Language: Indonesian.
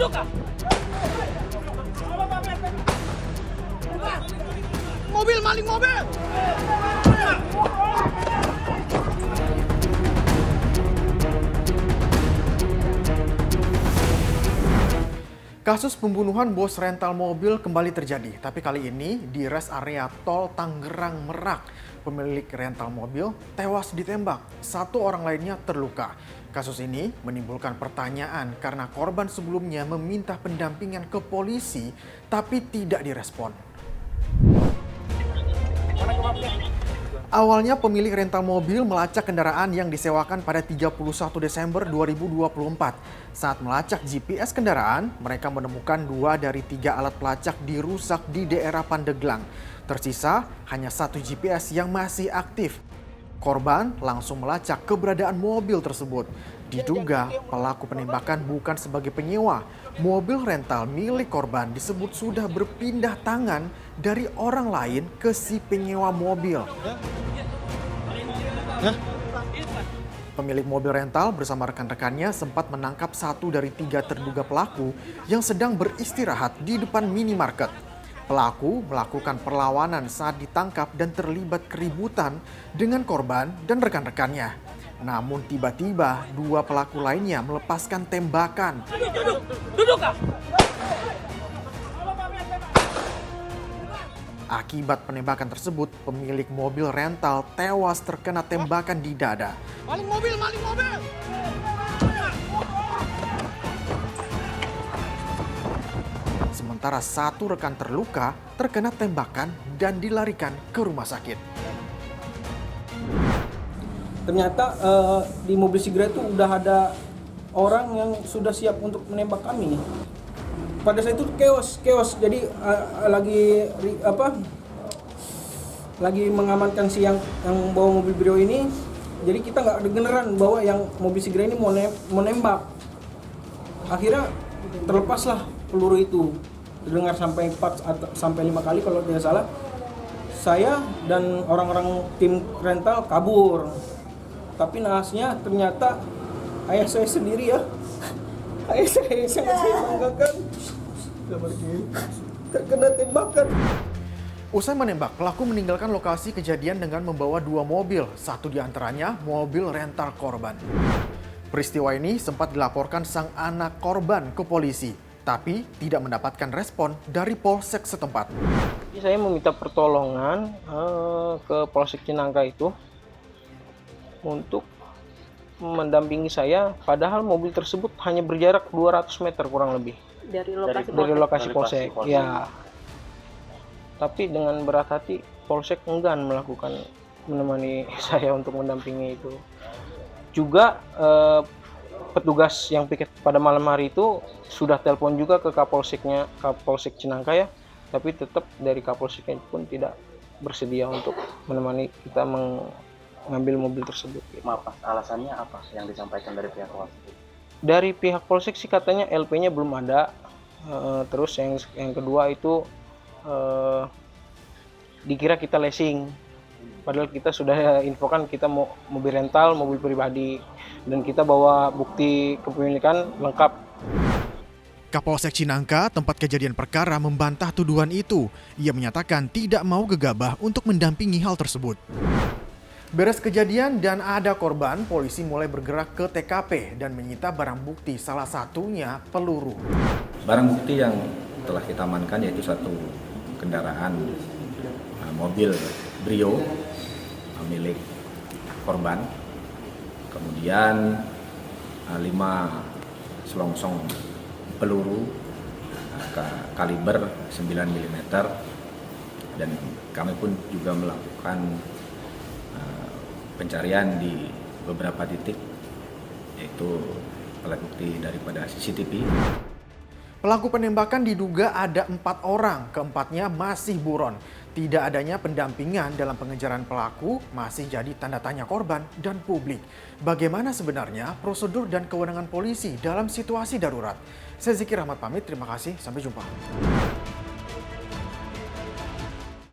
Duduk kah? Mobil, maling mobil! Kasus pembunuhan bos rental mobil kembali terjadi, tapi kali ini di res area tol Tangerang Merak. Pemilik rental mobil tewas ditembak, satu orang lainnya terluka. Kasus ini menimbulkan pertanyaan karena korban sebelumnya meminta pendampingan ke polisi, tapi tidak direspon. Awalnya pemilik rental mobil melacak kendaraan yang disewakan pada 31 Desember 2024. Saat melacak GPS kendaraan, mereka menemukan 2 dari 3 alat pelacak dirusak di daerah Pandeglang. Tersisa hanya 1 GPS yang masih aktif. Korban langsung melacak keberadaan mobil tersebut. Diduga pelaku penembakan bukan sebagai penyewa. Mobil rental milik korban disebut sudah berpindah tangan dari orang lain ke si penyewa mobil. Pemilik mobil rental bersama rekan-rekannya sempat menangkap 1 dari 3 terduga pelaku yang sedang beristirahat di depan minimarket. Pelaku melakukan perlawanan saat ditangkap dan terlibat keributan dengan korban dan rekan-rekannya. Namun tiba-tiba 2 pelaku lainnya melepaskan tembakan. Duduk kah? Akibat penembakan tersebut, pemilik mobil rental tewas terkena tembakan di dada. Maling mobil, maling mobil! Sementara 1 rekan terluka terkena tembakan dan dilarikan ke rumah sakit. Ternyata di mobil Sigra itu udah ada orang yang sudah siap untuk menembak kami. Pada saat itu chaos. Jadi lagi mengamankan si yang bawa mobil Brio ini. Jadi kita nggak dengeran bahwa yang mobil Sigra ini mau nembak. Akhirnya terlepaslah peluru itu. Terdengar sampai 4 atau sampai 5 kali kalau tidak salah. Saya dan orang-orang tim rental kabur. Tapi nahasnya ternyata ayah saya sendiri ya. Ayah saya sangat saya banggakan terkena tembakan. Usai menembak, pelaku meninggalkan lokasi kejadian dengan membawa 2 mobil, 1 diantaranya mobil rental korban. Peristiwa ini sempat dilaporkan sang anak korban ke polisi, tapi tidak mendapatkan respon dari polsek setempat. Saya meminta pertolongan ke Polsek Cinangka itu untuk mendampingi saya, padahal mobil tersebut hanya berjarak 200 meter kurang lebih dari lokasi polsek. Ya. Tapi dengan berat hati polsek enggan menemani saya untuk mendampingi itu. Juga petugas yang piket pada malam hari itu sudah telepon juga ke Kapolsek Cinangka ya, tapi tetap dari Kapolseknya pun tidak bersedia untuk menemani kita mengambil mobil tersebut. Maaf, alasannya apa yang disampaikan dari pihak Polsek? Dari pihak Polsek sih katanya LP-nya belum ada. Terus yang kedua itu dikira kita leasing. Padahal kita sudah infokan kita mau mobil rental, mobil pribadi, dan kita bawa bukti kepemilikan lengkap. Kapolsek Cinangka, tempat kejadian perkara, membantah tuduhan itu. Ia menyatakan tidak mau gegabah untuk mendampingi hal tersebut. Beres kejadian dan ada korban, polisi mulai bergerak ke TKP dan menyita barang bukti, salah satunya peluru. Barang bukti yang telah kita amankan yaitu 1 kendaraan mobil Brio milik korban, kemudian 5 selongsong peluru kaliber 9 mm, dan kami pun juga melakukan pencarian di beberapa titik, yaitu alat bukti daripada CCTV. Pelaku penembakan diduga ada 4 orang, keempatnya masih buron. Tidak adanya pendampingan dalam pengejaran pelaku masih jadi tanda tanya korban dan publik. Bagaimana sebenarnya prosedur dan kewenangan polisi dalam situasi darurat? Saya Zikir Rahmat pamit, terima kasih, sampai jumpa.